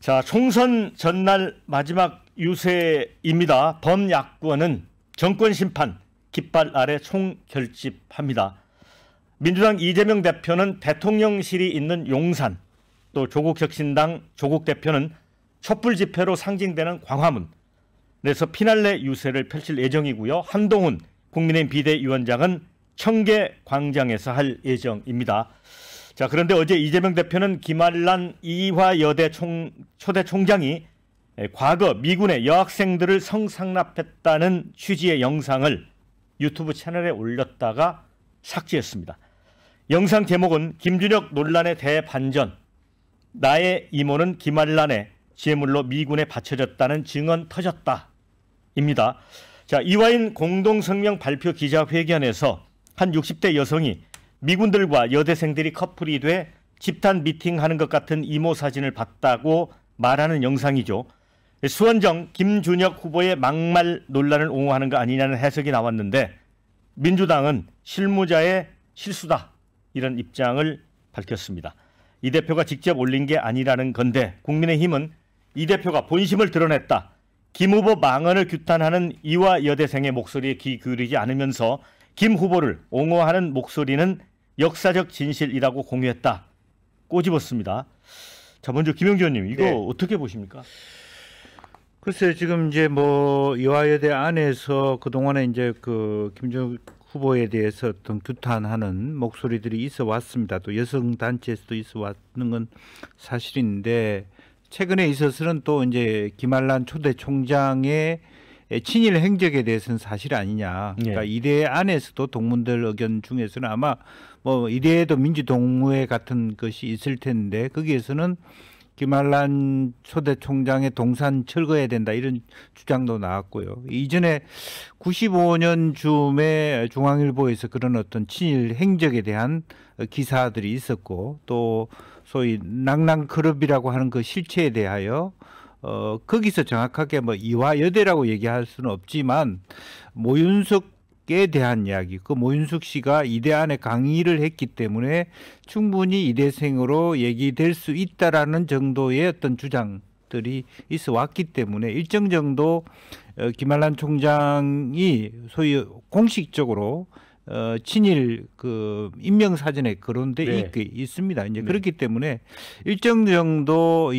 자, 총선 전날 마지막 유세입니다. 범야권은 정권 심판 깃발 아래 총결집합니다. 민주당 이재명 대표는 대통령실이 있는 용산, 또 조국혁신당 조국 대표는 촛불 집회로 상징되는 광화문, 그래서 피날레 유세를 펼칠 예정이고요. 한동훈 국민의힘 비대위원장은 청계광장에서 할 예정입니다. 자, 그런데 어제 이재명 대표는 김한란 이화여대 초대 총장이 과거 미군의 여학생들을 성상납했다는 취지의 영상을 유튜브 채널에 올렸다가 삭제했습니다. 영상 제목은 김준혁 논란의 대반전, 나의 이모는 김한란의 제물로 미군에 바쳐졌다는 증언 터졌다 입니다. 자, 이화인 공동성명 발표 기자회견에서 한 60대 여성이 미군들과 여대생들이 커플이 돼 집단 미팅하는 것 같은 이모 사진을 봤다고 말하는 영상이죠. 수원정 김준혁 후보의 막말 논란을 옹호하는 거 아니냐는 해석이 나왔는데 민주당은 실무자의 실수다, 이런 입장을 밝혔습니다. 이 대표가 직접 올린 게 아니라는 건데 국민의힘은 이 대표가 본심을 드러냈다, 김 후보 망언을 규탄하는 이화 여대생의 목소리에 귀 기울이지 않으면서 김 후보를 옹호하는 목소리는 역사적 진실이라고 공유했다, 꼬집었습니다. 자, 먼저 김영주 의원님, 이거 어떻게 보십니까? 글쎄요, 지금 이제 뭐 이화여대 안에서 그 동안에 이제 그 김준혁 후보에 대해서 어떤 규탄하는 목소리들이 있어 왔습니다. 또 여성 단체에서도 있어 왔는 건 사실인데, 최근에 있어서는 또 이제 김한란 초대 총장의 친일 행적에 대해서는 사실 아니냐. 그러니까 이대 안에서도 동문들 의견 중에서는 아마 뭐 이대에도 민주동무회 같은 것이 있을 텐데 거기에서는 김한란 초대 총장의 동산 철거해야 된다, 이런 주장도 나왔고요. 이전에 95년쯤에 중앙일보에서 그런 어떤 친일 행적에 대한 기사들이 있었고, 또 소위 낭낭클럽이라고 하는 그 실체에 대하여 거기서 정확하게 뭐 이화여대라고 얘기할 수는 없지만 모윤석에 대한 이야기, 그 모윤석 씨가 이대 안에 강의를 했기 때문에 충분히 이대생으로 얘기될 수 있다라는 정도의 어떤 주장들이 있어 왔기 때문에 일정 정도 김한란 총장이 소위 공식적으로 친일 그 임명사전에 거론돼 있습니다. 이제 그렇기 때문에 일정 정도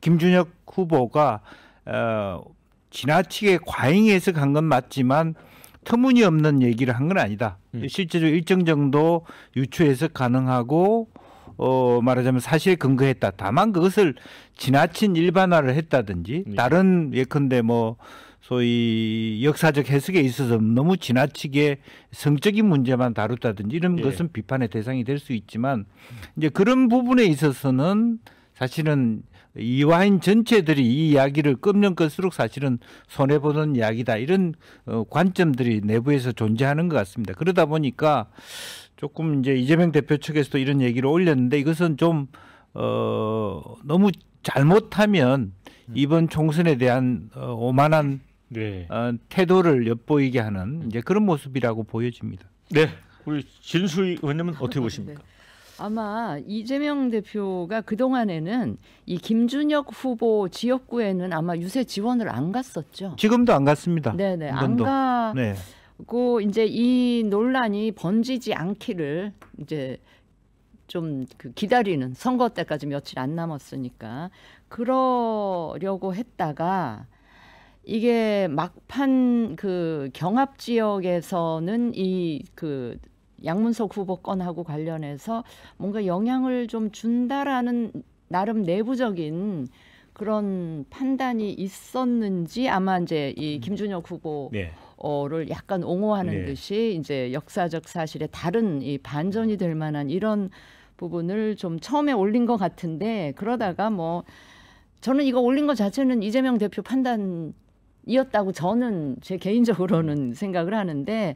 김준혁 후보가 지나치게 과잉 해석한 건 맞지만 터무니없는 얘기를 한 건 아니다. 실제로 일정 정도 유추 해석 가능하고 말하자면 사실에 근거했다. 다만 그것을 지나친 일반화를 했다든지 다른 예컨대 뭐 소위 역사적 해석에 있어서 너무 지나치게 성적인 문제만 다뤘다든지 이런 것은 비판의 대상이 될 수 있지만, 이제 그런 부분에 있어서는 사실은 이화인 전체들이 이 이야기를 끄면 끌수록 사실은 손해보는 이야기다, 이런 관점들이 내부에서 존재하는 것 같습니다. 그러다 보니까 조금 이제 이재명 대표 측에서도 이런 얘기를 올렸는데, 이것은 좀 너무 잘못하면 이번 총선에 대한 오만한 태도를 엿보이게 하는 이제 그런 모습이라고 보여집니다. 네, 우리 진수희 의원님은 어떻게 보십니까? 아마 이재명 대표가 그동안에는 이 김준혁 후보 지역구에는 아마 유세 지원을 안 갔었죠. 지금도 안 갔습니다. 네네, 안 가고 이제 이 논란이 번지지 않기를 이제 좀 기다리는, 선거 때까지 며칠 안 남았으니까 그러려고 했다가, 이게 막판 그 경합 지역에서는 이 그 양문석 후보 건하고 관련해서 뭔가 영향을 좀 준다라는 나름 내부적인 그런 판단이 있었는지, 아마 이제 이 김준혁 후보를 약간 옹호하는 듯이 이제 역사적 사실에 다른 이 반전이 될 만한 이런 부분을 좀 처음에 올린 것 같은데, 그러다가 뭐 저는 이거 올린 것 자체는 이재명 대표 판단이었다고 저는 제 개인적으로는 생각을 하는데,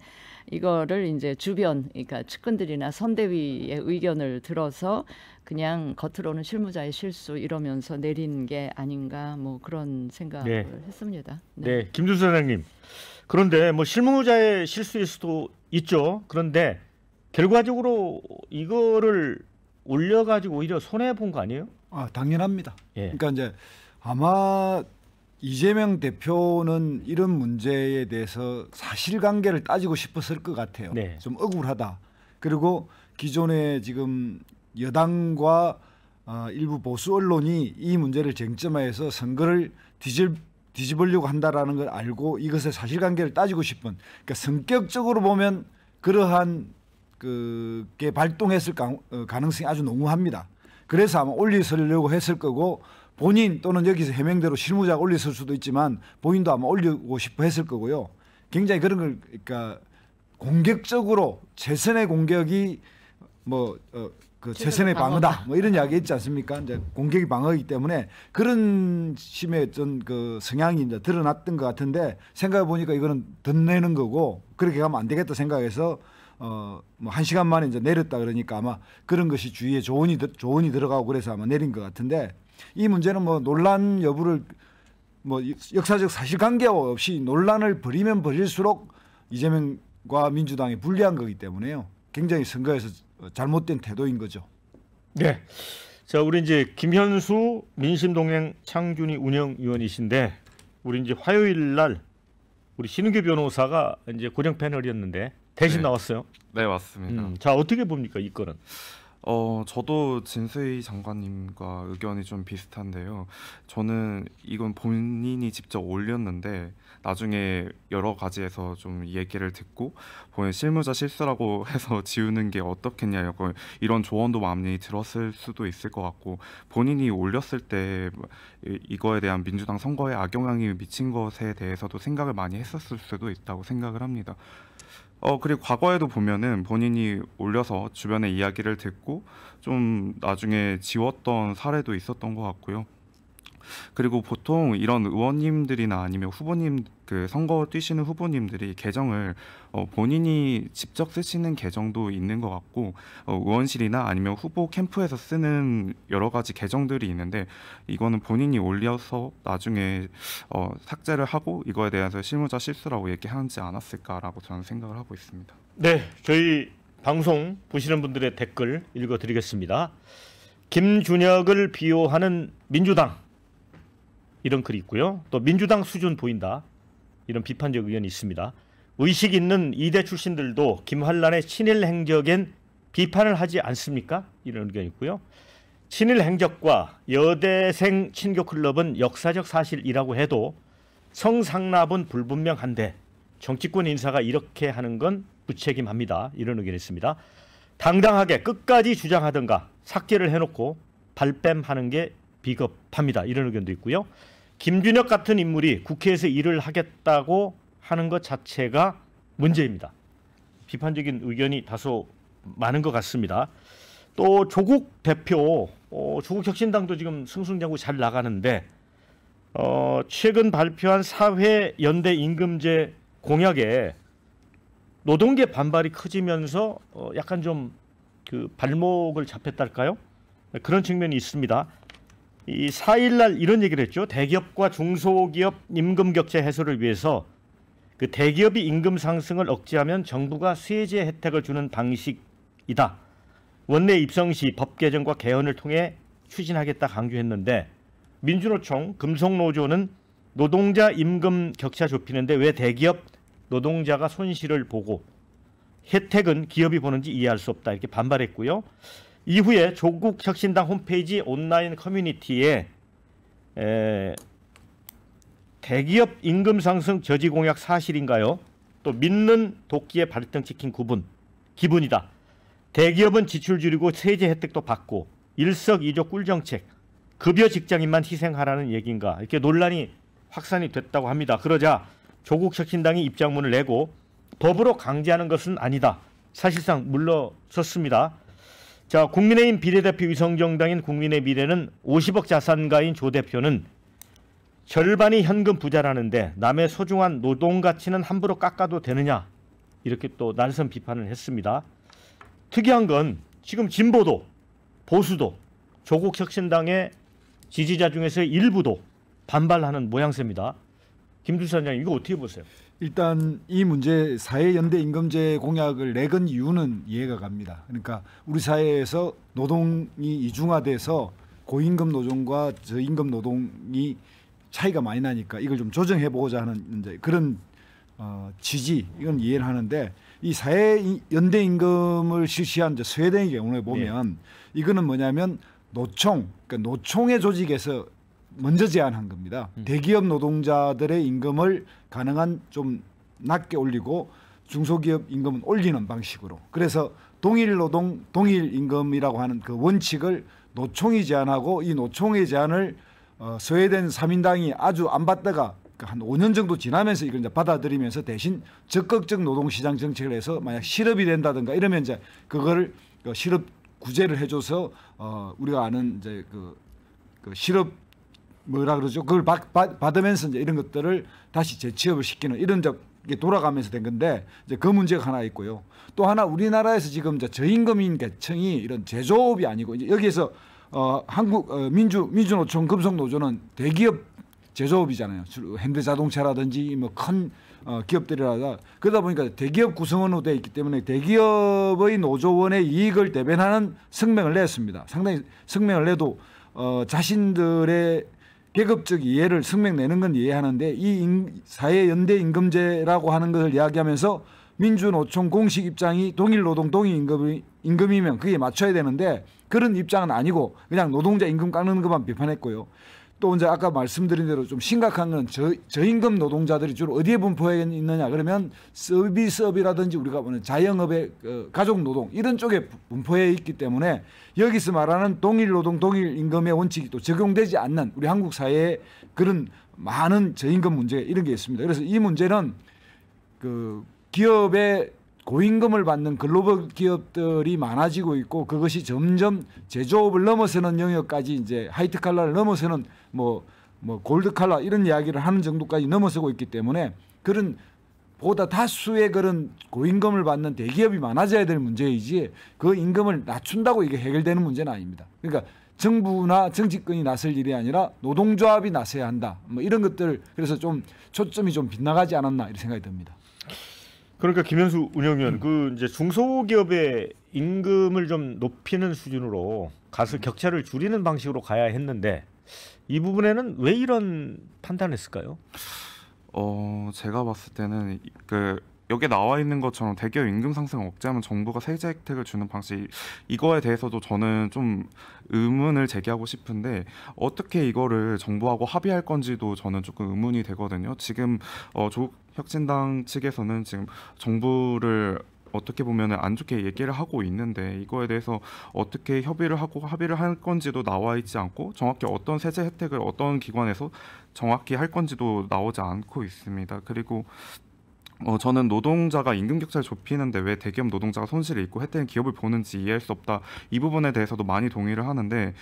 이거를 이제 주변, 그러니까 측근들이나 선대위의 의견을 들어서 그냥 겉으로는 실무자의 실수 이러면서 내린 게 아닌가, 뭐 그런 생각을 했습니다. 네, 김준수 사장님. 그런데 뭐 실무자의 실수일 수도 있죠. 그런데 결과적으로 이거를 올려가지고 오히려 손해 본 거 아니에요? 당연합니다. 예. 그러니까 이제 아마 이재명 대표는 이런 문제에 대해서 사실관계를 따지고 싶었을 것 같아요. 네. 좀 억울하다. 그리고 기존에 지금 여당과 일부 보수 언론이 이 문제를 쟁점화해서 선거를 뒤집으려고 한다라는 걸 알고 이것의 사실관계를 따지고 싶은, 그러니까 성격적으로 보면 그러한 그게 발동했을 가능성이 아주 농후합니다. 그래서 아마 올리려고 했을 거고, 본인 또는 여기서 해명대로 실무자가 올렸을 수도 있지만 본인도 아마 올리고 싶어 했을 거고요. 굉장히 그런 걸, 그러니까 공격적으로 최선의 공격이 그 최선의 방어다 뭐 이런 이야기 있지 않습니까? 이제 공격이 방어이기 때문에 그런 심의 어떤 그 성향이 이제 드러났던 것 같은데, 생각해 보니까 이거는 덧내는 거고, 그렇게 가면 안 되겠다 생각해서 뭐 1시간 만에 이제 내렸다 그러니까 아마 그런 것이 주위에 조언이 들어가고 그래서 아마 내린 것 같은데, 이 문제는 뭐 논란 여부를 뭐 역사적 사실관계 없이 논란을 벌이면 벌일수록 이재명과 민주당이 불리한 거기 때문에요. 굉장히 선거에서 잘못된 태도인 거죠. 네. 자, 우리 이제 김현수 민심동행 창준이 운영위원이신데, 우리 이제 화요일 날 우리 신은규 변호사가 이제 고정 패널이었는데 대신 나왔어요. 네, 맞습니다. 자, 어떻게 봅니까, 이 건은? 저도 진수희 장관님과 의견이 좀 비슷한데요. 저는 이건 본인이 직접 올렸는데 나중에 여러 가지에서 좀 얘기를 듣고 본인 실무자 실수라고 해서 지우는 게 어떻겠냐, 이런 조언도 많이 들었을 수도 있을 것 같고, 본인이 올렸을 때 이거에 대한 민주당 선거에 악영향이 미친 것에 대해서도 생각을 많이 했었을 수도 있다고 생각을 합니다. 그리고 과거에도 보면은 본인이 올려서 주변의 이야기를 듣고 좀 나중에 지웠던 사례도 있었던 것 같고요. 그리고 보통 이런 의원님들이나 아니면 후보님, 그 선거 뛰시는 후보님들이 계정을 본인이 직접 쓰시는 계정도 있는 것 같고, 의원실이나 아니면 후보 캠프에서 쓰는 여러 가지 계정들이 있는데, 이거는 본인이 올려서 나중에 삭제를 하고 이거에 대해서 실무자 실수라고 얘기하지 않았을까라고 저는 생각을 하고 있습니다. 네, 저희 방송 보시는 분들의 댓글 읽어드리겠습니다. 김준혁을 비호하는 민주당, 이런 글이 있고요. 또 민주당 수준 보인다, 이런 비판적 의견이 있습니다. 의식 있는 이대 출신들도 김환란의 친일 행적엔 비판을 하지 않습니까? 이런 의견이 있고요. 친일 행적과 여대생 친교 클럽은 역사적 사실이라고 해도 성상납은 불분명한데 정치권 인사가 이렇게 하는 건 무책임합니다. 이런 의견이 있습니다. 당당하게 끝까지 주장하든가 삭제를 해놓고 발뺌하는 게 비겁합니다. 이런 의견도 있고요. 김준혁 같은 인물이 국회에서 일을 하겠다고 하는 것 자체가 문제입니다. 비판적인 의견이 다소 많은 것 같습니다. 또 조국 대표, 조국 혁신당도 지금 승승장구 잘 나가는데 최근 발표한 사회 연대 임금제 공약에 노동계 반발이 커지면서 약간 좀 그 발목을 잡혔달까요? 그런 측면이 있습니다. 이 4일날 이런 얘기를 했죠. 대기업과 중소기업 임금 격차 해소를 위해서 그 대기업이 임금 상승을 억제하면 정부가 세제 혜택을 주는 방식이다. 원내 입성 시 법 개정과 개헌을 통해 추진하겠다 강조했는데, 민주노총, 금속노조는 노동자 임금 격차 좁히는데 왜 대기업 노동자가 손실을 보고 혜택은 기업이 보는지 이해할 수 없다, 이렇게 반발했고요. 이후에 조국 혁신당 홈페이지 온라인 커뮤니티에 대기업 임금 상승 저지 공약 사실인가요? 또 믿는 도끼에 발등 찍힌 기분이다. 대기업은 지출 줄이고 세제 혜택도 받고 일석이조 꿀정책, 급여 직장인만 희생하라는 얘기인가, 이렇게 논란이 확산이 됐다고 합니다. 그러자 조국 혁신당이 입장문을 내고 법으로 강제하는 것은 아니다, 사실상 물러섰습니다. 자, 국민의힘 비례대표 위성정당인 국민의 미래는 50억 자산가인 조 대표는 절반이 현금 부자라는데 남의 소중한 노동 가치는 함부로 깎아도 되느냐, 이렇게 또 날선 비판을 했습니다. 특이한 건 지금 진보도 보수도 조국 혁신당의 지지자 중에서 일부도 반발하는 모양새입니다. 김두수 원장님, 이거 어떻게 보세요? 일단 이 문제 사회연대 임금제 공약을 내건 이유는 이해가 갑니다. 그러니까 우리 사회에서 노동이 이중화돼서 고임금 노동과 저임금 노동이 차이가 많이 나니까 이걸 좀 조정해 보고자 하는 이제 그런 취지 이건 이해를 하는데 이 사회 연대 임금을 실시한 이제 스웨덴의 경우에 보면 이거는 뭐냐면 그러니까 노총의 조직에서 먼저 제안한 겁니다. 대기업 노동자들의 임금을 가능한 좀 낮게 올리고 중소기업 임금은 올리는 방식으로. 그래서 동일 노동 동일 임금이라고 하는 그 원칙을 노총이 제안하고 이 노총의 제안을 스웨덴 3인당이 아주 안 받다가 한 5년 정도 지나면서 이걸 이제 받아들이면서 대신 적극적 노동시장 정책을 해서 만약 실업이 된다든가 이러면 이제 그거를 실업 구제를 해줘서 우리가 아는 이제 그 실업 뭐라 그러죠? 그걸 받으면서 이제 이런 것들을 다시 재취업을 시키는 이런 게 돌아가면서 된 건데 이제 그 문제가 하나 있고요. 또 하나 우리나라에서 지금 이제 저임금인 계층이 이런 제조업이 아니고 이제 여기에서 한국 민주노총 금속노조는 대기업 제조업이잖아요. 현대자동차라든지 뭐 큰 기업들이라다 그러다 보니까 대기업 구성원으로 되어 있기 때문에 대기업의 노조원의 이익을 대변하는 성명을 냈습니다. 상당히 성명을 내도 자신들의 계급적 이해를 성명 내는 건 이해하는데 이 사회연대 임금제라고 하는 것을 이야기하면서 민주노총 공식 입장이 동일 노동 동일 임금이면 그게 맞춰야 되는데 그런 입장은 아니고 그냥 노동자 임금 깎는 것만 비판했고요. 또 이제 아까 말씀드린 대로 좀 심각한 건 저임금 노동자들이 주로 어디에 분포해 있느냐 그러면 서비스업이라든지 우리가 보는 자영업의 가족 노동 이런 쪽에 분포해 있기 때문에 여기서 말하는 동일 노동 동일 임금의 원칙이 또 적용되지 않는 우리 한국 사회에 그런 많은 저임금 문제 이런 게 있습니다. 그래서 이 문제는 그 기업의 고임금을 받는 글로벌 기업들이 많아지고 있고 그것이 점점 제조업을 넘어서는 영역까지 이제 화이트 칼라를 넘어서는 뭐 골드 칼라 이런 이야기를 하는 정도까지 넘어서고 있기 때문에 그런 보다 다수의 그런 고임금을 받는 대기업이 많아져야 될 문제이지 그 임금을 낮춘다고 이게 해결되는 문제는 아닙니다. 그러니까 정부나 정치권이 나설 일이 아니라 노동조합이 나서야 한다. 뭐 이런 것들 그래서 좀 초점이 좀 빗나가지 않았나 이런 생각이 듭니다. 그러니까 김현수 운영위원 그 이제 중소기업의 임금을 좀 높이는 수준으로 가서 격차를 줄이는 방식으로 가야 했는데 이 부분에는 왜 이런 판단했을까요? 제가 봤을 때는 여기에 나와 있는 것처럼 대기업 임금 상승을 억제하면 정부가 세제 혜택을 주는 방식 이거에 대해서도 저는 좀 의문을 제기하고 싶은데 어떻게 이거를 정부하고 합의할 건지도 저는 조금 의문이 되거든요. 지금 조국혁신당 측에서는 지금 정부를 어떻게 보면은 안 좋게 얘기를 하고 있는데 이거에 대해서 어떻게 협의를 하고 합의를 할 건지도 나와 있지 않고 정확히 어떤 세제 혜택을 어떤 기관에서 정확히 할 건지도 나오지 않고 있습니다. 그리고 저는 노동자가 임금 격차를 좁히는데 왜 대기업 노동자가 손실을 입고 혜택은 기업을 보는지 이해할 수 없다. 이 부분에 대해서도 많이 동의를 하는데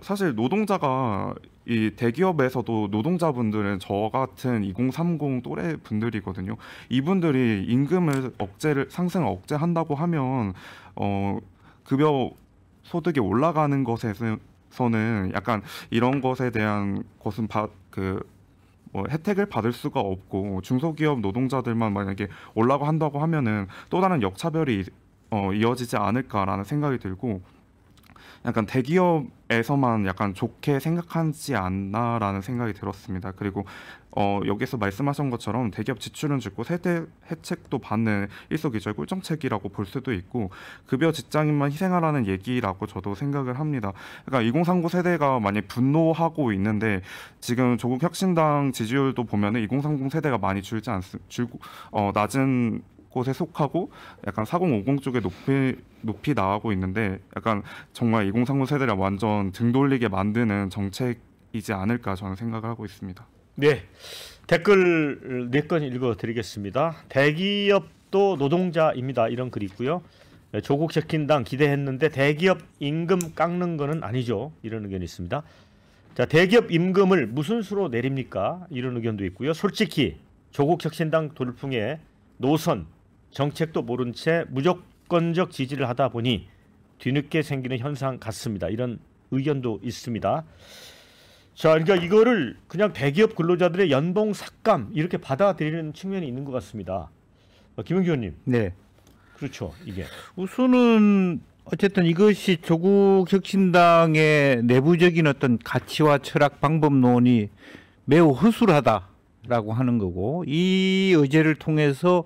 사실 노동자가 이 대기업에서도 노동자분들은 저 같은 2030 또래 분들이거든요. 이분들이 임금을 상승을 억제한다고 하면 급여 소득이 올라가는 것에서는 약간 이런 것에 대한 것은 혜택을 받을 수가 없고 중소기업 노동자들만 만약에 올라고 한다고 하면은 또 다른 역차별이 이어지지 않을까라는 생각이 들고 약간 대기업에서만 약간 좋게 생각하지 않나라는 생각이 들었습니다. 그리고 여기서 말씀하신 것처럼 대기업 지출은 줄고 세대 혜택도 받는 일석이조의 꿀정책이라고 볼 수도 있고 급여 직장인만 희생하라는 얘기라고 저도 생각을 합니다. 그러니까 2039 세대가 많이 분노하고 있는데 지금 조국혁신당 지지율도 보면은 2030 세대가 많이 줄고 낮은 곳에 속하고 약간 4050 쪽에 높이 나가고 있는데 약간 정말 2030 세대를 완전 등 돌리게 만드는 정책이지 않을까 저는 생각을 하고 있습니다. 네, 댓글 4건 읽어드리겠습니다. 대기업도 노동자입니다. 이런 글이 있고요. 조국혁신당 기대했는데 대기업 임금 깎는 거는 아니죠. 이런 의견이 있습니다. 자, 대기업 임금을 무슨 수로 내립니까? 이런 의견도 있고요. 솔직히 조국혁신당 돌풍에 노선 정책도 모른 채 무조건적 지지를 하다 보니 뒤늦게 생기는 현상 같습니다. 이런 의견도 있습니다. 자, 그러니까 이거를 그냥 대기업 근로자들의 연봉 삭감 이렇게 받아들이는 측면이 있는 것 같습니다. 김은기 의원님. 네. 그렇죠. 이게 우선은 어쨌든 이것이 조국 혁신당의 내부적인 어떤 가치와 철학 방법론이 매우 허술하다라고 하는 거고, 이 의제를 통해서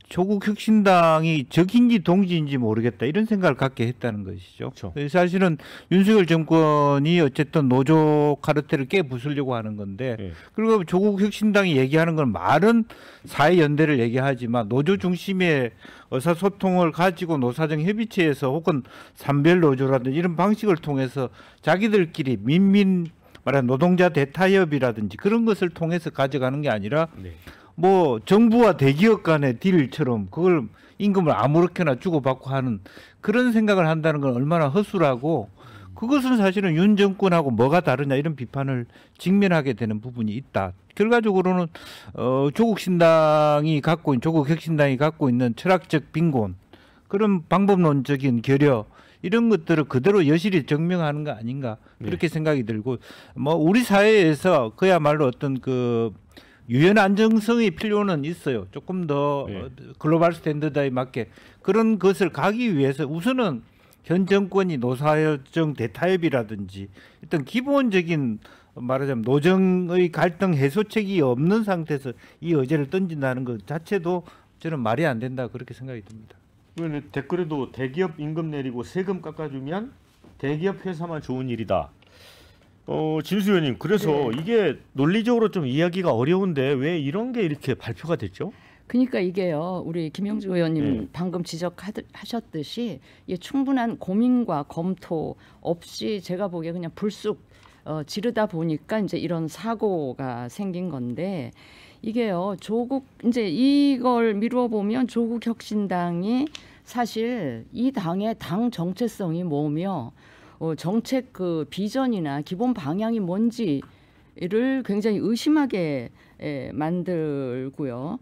조국 혁신당이 적인지 동지인지 모르겠다 이런 생각을 갖게 했다는 것이죠. 그렇죠. 사실은 윤석열 정권이 어쨌든 노조 카르텔을 깨부수려고 하는 건데, 네. 그리고 조국 혁신당이 얘기하는 건 말은 사회연대를 얘기하지만 노조 중심의 의사소통을 가지고 노사정 협의체에서 혹은 산별노조라든지 이런 방식을 통해서 자기들끼리 말하는 노동자 대타협이라든지 그런 것을 통해서 가져가는 게 아니라 네. 뭐 정부와 대기업 간의 딜처럼 그걸 임금을 아무렇게나 주고받고 하는 그런 생각을 한다는 건 얼마나 허술하고, 그것은 사실은 윤 정권하고 뭐가 다르냐 이런 비판을 직면하게 되는 부분이 있다. 결과적으로는 조국 혁신당이 갖고 있는 철학적 빈곤, 그런 방법론적인 결여, 이런 것들을 그대로 여실히 증명하는 거 아닌가 그렇게 생각이 들고, 뭐 우리 사회에서 그야말로 어떤 그 유연 안정성의 필요는 있어요. 조금 더 글로벌 스탠더드에 맞게 그런 것을 가기 위해서 우선은 현 정권이 노사정 대타협이라든지 어떤 기본적인 말하자면 노정의 갈등 해소책이 없는 상태에서 이 의제를 던진다는 것 자체도 저는 말이 안 된다 그렇게 생각이 듭니다. 댓글에도 대기업 임금 내리고 세금 깎아주면 대기업 회사만 좋은 일이다. 진수 의원님, 그래서 네. 이게 논리적으로 좀 이야기가 어려운데 왜 이런 게 이렇게 발표가 됐죠? 그러니까 이게요, 우리 김영주 의원님 방금 지적하셨듯이 이게 충분한 고민과 검토 없이 제가 보기에 그냥 불쑥 지르다 보니까 이제 이런 사고가 생긴 건데, 이게요, 이제 이걸 미루어 보면 조국 혁신당이 사실 이 당의 당 정체성이 뭐며 정책 그 비전이나 기본 방향이 뭔지를 굉장히 의심하게 만들고요.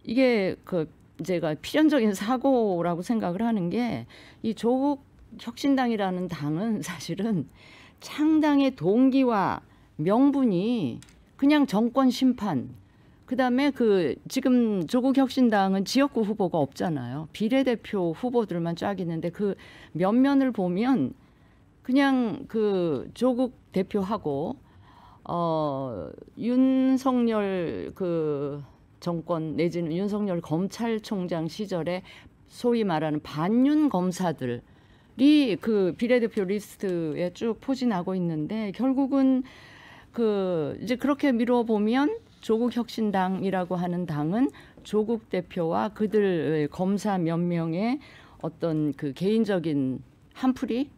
이게 제가 필연적인 사고라고 생각을 하는 게, 이 조국 혁신당이라는 당은 사실은 창당의 동기와 명분이 그냥 정권 심판, 그다음에 지금 조국 혁신당은 지역구 후보가 없잖아요. 비례대표 후보들만 쫙 있는데 그 면면을 보면 그냥 조국 대표하고 윤석열 정권 내지는 윤석열 검찰총장 시절에 소위 말하는 반윤 검사들이 비례대표 리스트에 쭉 포진하고 있는데, 결국은 이제 그렇게 미루어 보면 조국 혁신당이라고 하는 당은 조국 대표와 그들 검사 몇 명의 어떤 개인적인 한풀이,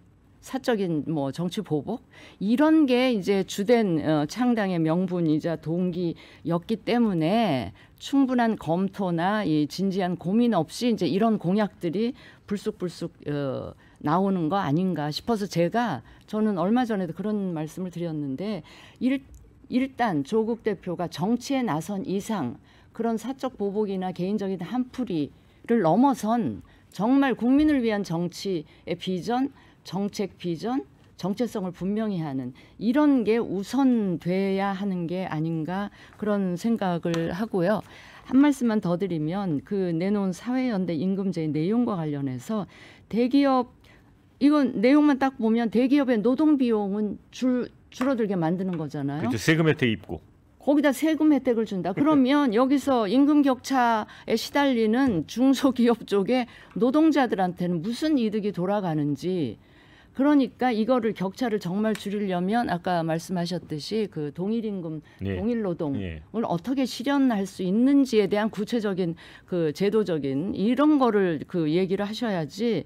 사적인 뭐 정치 보복, 이런 게 이제 주된 창당의 명분이자 동기였기 때문에 충분한 검토나 이 진지한 고민 없이 이제 이런 공약들이 불쑥불쑥 나오는 거 아닌가 싶어서 저는 얼마 전에도 그런 말씀을 드렸는데, 일단 조국 대표가 정치에 나선 이상 그런 사적 보복이나 개인적인 한풀이를 넘어선 정말 국민을 위한 정치의 비전, 정책 비전, 정체성을 분명히 하는 이런 게 우선돼야 하는 게 아닌가 그런 생각을 하고요. 한 말씀만 더 드리면 내놓은 사회연대 임금제의 내용과 관련해서 대기업, 이건 내용만 딱 보면 대기업의 노동 비용은 줄어들게 만드는 거잖아요. 그렇죠. 세금 혜택 입고. 거기다 세금 혜택을 준다. 그러면 여기서 임금 격차에 시달리는 중소기업 쪽에 노동자들한테는 무슨 이득이 돌아가는지, 그러니까 이거를 격차를 정말 줄이려면 아까 말씀하셨듯이 동일임금, 동일노동을 어떻게 실현할 수 있는지에 대한 구체적인 제도적인 이런 거를 얘기를 하셔야지,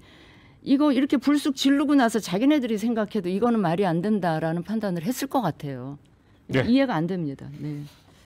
이거 이렇게 불쑥 지르고 나서 자기네들이 생각해도 이거는 말이 안 된다라는 판단을 했을 것 같아요. 네. 이해가 안 됩니다. 네.